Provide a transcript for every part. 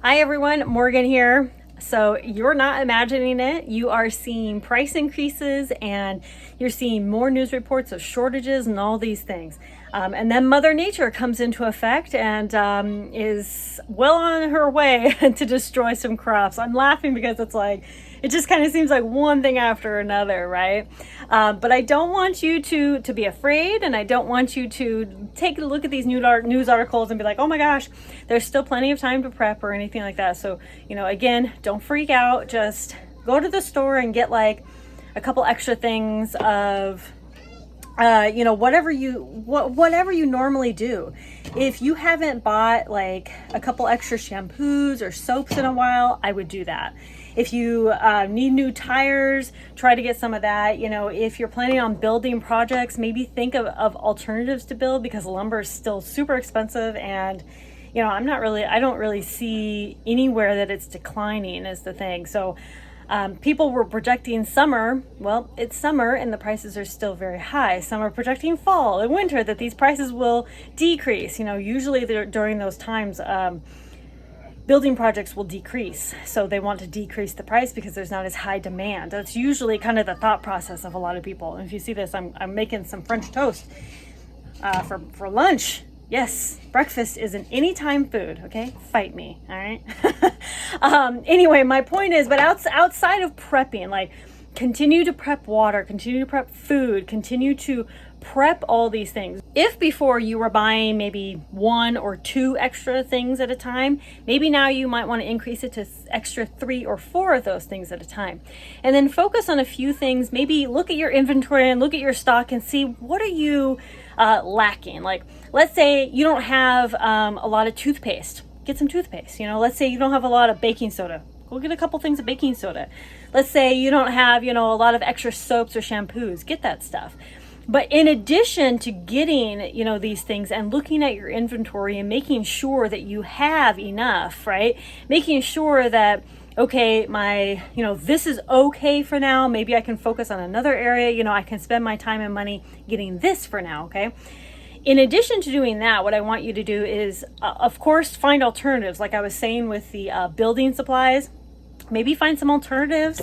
Hi everyone, Morgan here. So you're not imagining it. You are seeing price increases and you're seeing more news reports of shortages and all these things. And then Mother Nature comes into effect and is well on her way to destroy some crops. I'm laughing because it's like, it just kind of seems like one thing after another, right? But I don't want you to be afraid, and I don't want you to take a look at these news articles and be like, oh my gosh, there's still plenty of time to prep or anything like that. So, again, don't freak out. Just go to the store and get like a couple extra things of whatever you normally do. If you haven't bought like a couple extra shampoos or soaps in a while, I would do that. If you need new tires, try to get some of that. If you're planning on building projects, maybe think of alternatives to build, because lumber is still super expensive, and I don't really see anywhere that it's declining is the thing. So people were projecting summer. Well, it's summer and the prices are still very high. Some are projecting fall and winter that these prices will decrease. Usually during those times, building projects will decrease. So they want to decrease the price because there's not as high demand. That's usually kind of the thought process of a lot of people. And if you see this, I'm making some French toast for lunch. Yes, breakfast is an anytime food, okay? Fight me, all right? Anyway, my point is, but outside of prepping, like, continue to prep water, continue to prep food, continue to prep all these things. If before you were buying maybe 1 or 2 extra things at a time, maybe now you might want to increase it to extra 3 or 4 of those things at a time. And then focus on a few things. Maybe look at your inventory and look at your stock and see, what are you lacking? Like, let's say you don't have a lot of toothpaste. Get some toothpaste. Let's say you don't have a lot of baking soda. Go get a couple things of baking soda. Let's say you don't have, a lot of extra soaps or shampoos. Get that stuff. But in addition to getting, these things and looking at your inventory and making sure that you have enough, right? Making sure that, okay, this is okay for now. Maybe I can focus on another area. I can spend my time and money getting this for now, okay? In addition to doing that, what I want you to do is, of course, find alternatives. Like I was saying with the building supplies, maybe find some alternatives.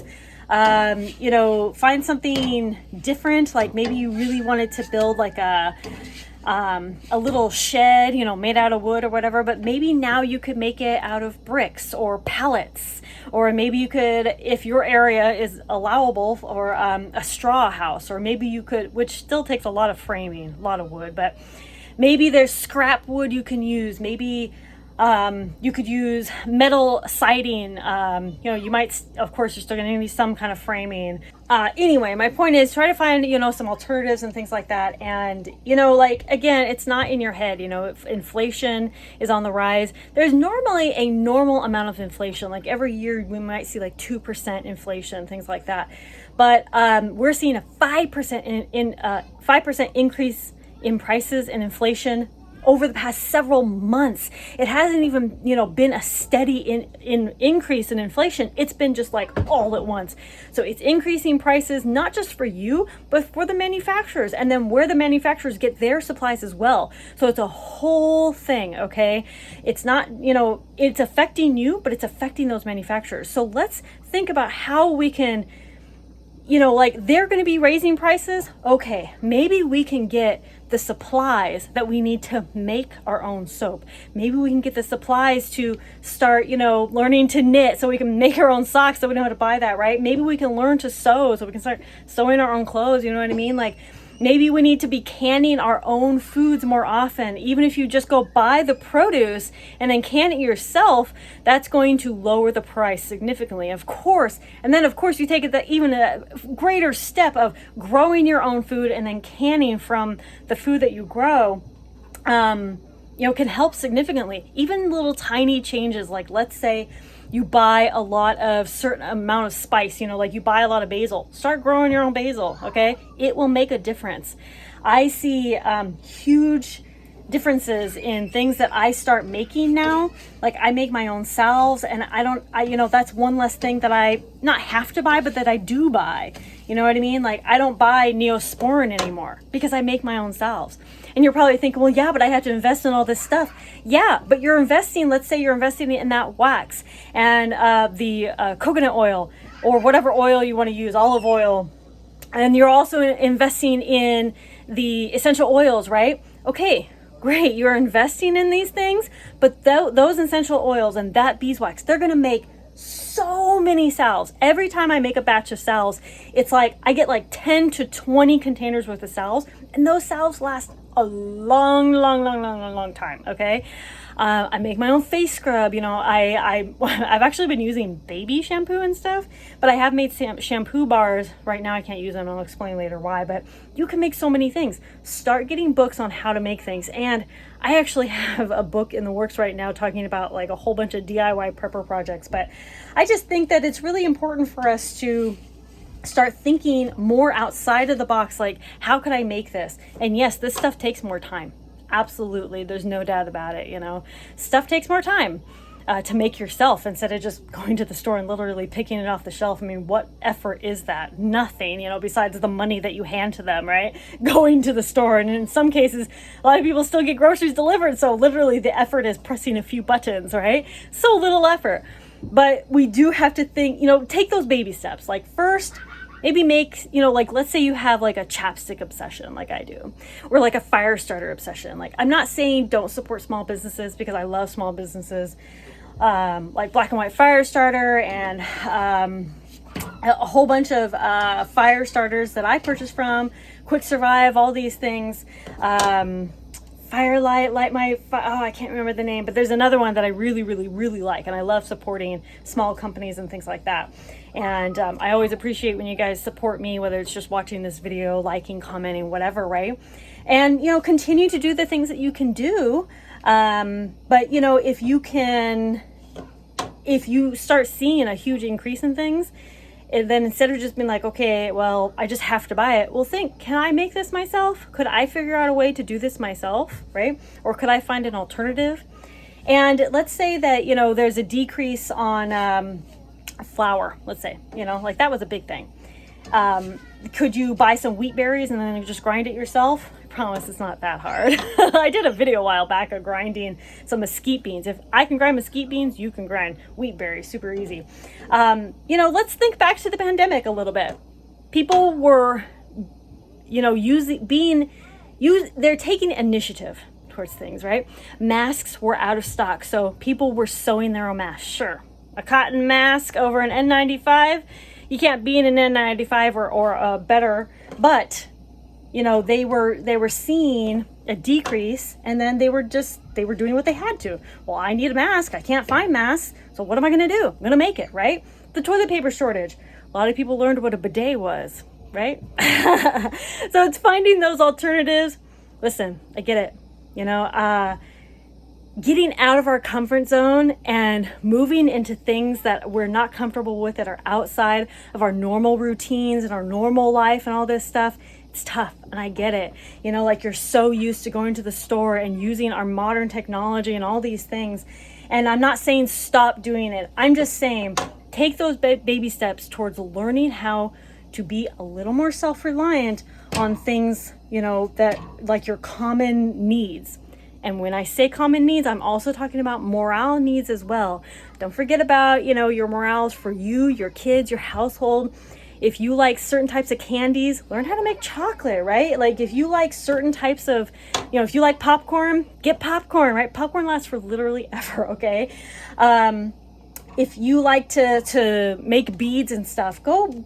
Find something different. Like maybe you really wanted to build like a little shed, made out of wood or whatever, but maybe now you could make it out of bricks or pallets, or maybe you could, if your area is allowable, or a straw house, or maybe you could, which still takes a lot of framing, a lot of wood, but maybe there's scrap wood you can use. Maybe you could use metal siding. You might, of course, you're still going to need some kind of framing. Anyway, my point is, try to find, some alternatives and things like that. And, again, it's not in your head. If inflation is on the rise, there's normally a normal amount of inflation. Like every year we might see like 2% inflation, things like that. But we're seeing a 5% increase in prices and inflation over the past several months. It hasn't even, been a steady increase in inflation. It's been just like all at once. So it's increasing prices, not just for you, but for the manufacturers, and then where the manufacturers get their supplies as well. So it's a whole thing, okay? It's not, it's affecting you, but it's affecting those manufacturers. So let's think about how we can, they're going to be raising prices. Okay, maybe we can get the supplies that we need to make our own soap. Maybe we can get the supplies to start, learning to knit so we can make our own socks so we don't have to buy that, right? Maybe we can learn to sew so we can start sewing our own clothes, you know what I mean? Like, maybe we need to be canning our own foods more often. Even if you just go buy the produce and then can it yourself, that's going to lower the price significantly, of course. And then, of course, you take it even a greater step of growing your own food and then canning from the food that you grow. Can help significantly. Even little tiny changes, like let's say you buy a lot of certain amount of spice, like you buy a lot of basil. Start growing your own basil, okay? It will make a difference. I see huge differences in things that I start making now. Like I make my own salves, and that's one less thing that I not have to buy, but that I do buy. You know what I mean? Like I don't buy Neosporin anymore because I make my own salves. And you're probably thinking, well, yeah, but I have to invest in all this stuff. Yeah, but you're investing, let's say you're investing in that wax and the coconut oil or whatever oil you want to use, olive oil. And you're also investing in the essential oils, right? Okay, great. You're investing in these things, but those essential oils and that beeswax, they're going to make so many salves. Every time I make a batch of salves, it's like I get like 10 to 20 containers worth of salves, and those salves last a long time. Okay. I make my own face scrub. You know, I've actually been using baby shampoo and stuff, but I have made shampoo bars. Right now I can't use them. I'll explain later why, but you can make so many things. Start getting books on how to make things. And I actually have a book in the works right now talking about like a whole bunch of DIY prepper projects, but I just think that it's really important for us to start thinking more outside of the box, like how could I make this? And yes, this stuff takes more time. Absolutely, there's no doubt about it. You know, stuff takes more time to make yourself instead of just going to the store and literally picking it off the shelf. I mean, what effort is that? Nothing, you know, besides the money that you hand to them, right? Going to the store. And in some cases, a lot of people still get groceries delivered. So literally the effort is pressing a few buttons, right? So little effort. But we do have to think, you know, take those baby steps. Like first, maybe make, you know, like let's say you have like a chapstick obsession like I do, or like a fire starter obsession. Like I'm not saying don't support small businesses, because I love small businesses, like Black and White Fire Starter and a whole bunch of fire starters that I purchased from Quick Survive, all these things. Firelight, I can't remember the name, but there's another one that I really like, and I love supporting small companies and things like that. And I always appreciate when you guys support me, whether it's just watching this video, liking, commenting, whatever, right? And, you know, continue to do the things that you can do. But, you know, if you start seeing a huge increase in things, and then instead of just being like, okay, well, I just have to buy it. Well, think, can I make this myself? Could I figure out a way to do this myself, right? Or could I find an alternative? And let's say that, you know, there's a decrease on flour, let's say, you know, like that was a big thing. Could you buy some wheat berries and then you just grind it yourself? I promise it's not that hard. I did a video a while back of grinding some mesquite beans. If I can grind mesquite beans, you can grind wheat berries, super easy. You know, let's think back to the pandemic a little bit. People were, you know, they're taking initiative towards things, right? Masks were out of stock, so people were sewing their own masks. Sure, a cotton mask over an N95, you can't be in an N95 or better, but you know, they were seeing a decrease, and then they were doing what they had to. Well, I need a mask. I can't find masks. So what am I going to do? I'm going to make it, right? The toilet paper shortage. A lot of people learned what a bidet was, right? So it's finding those alternatives. Listen, I get it. You know, getting out of our comfort zone and moving into things that we're not comfortable with, that are outside of our normal routines and our normal life and all this stuff. It's tough, and I get it. You know, like you're so used to going to the store and using our modern technology and all these things. And I'm not saying stop doing it. I'm just saying take those baby steps towards learning how to be a little more self-reliant on things, you know, that like your common needs. And when I say common needs, I'm also talking about morale needs as well. Don't forget about, you know, your morals for you, your kids, your household. If you like certain types of candies, learn how to make chocolate, right? Like if you like certain types of, you know, if you like popcorn, get popcorn, right? Popcorn lasts for literally ever, okay? If you like to make beads and stuff, go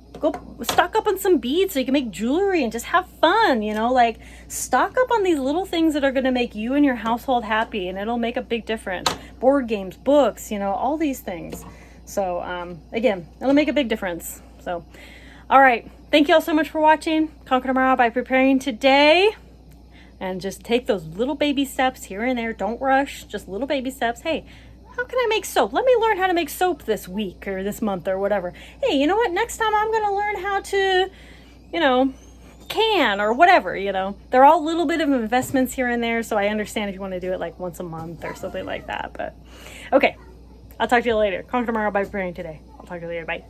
stock up on some beads so you can make jewelry and just have fun, you know? Like stock up on these little things that are going to make you and your household happy, and it'll make a big difference. Board games, books, you know, all these things. So again, it'll make a big difference. So all right, thank you all so much for watching Conquer Tomorrow by Preparing Today. And just take those little baby steps here and there. Don't rush, just little baby steps. Hey, how can I make soap? Let me learn how to make soap this week or this month or whatever. Hey, you know what? Next time I'm going to learn how to, you know, can or whatever, you know. They're all little bit of investments here and there, so I understand if you want to do it like once a month or something like that. But okay, I'll talk to you later. Conquer Tomorrow by Preparing Today. I'll talk to you later. Bye.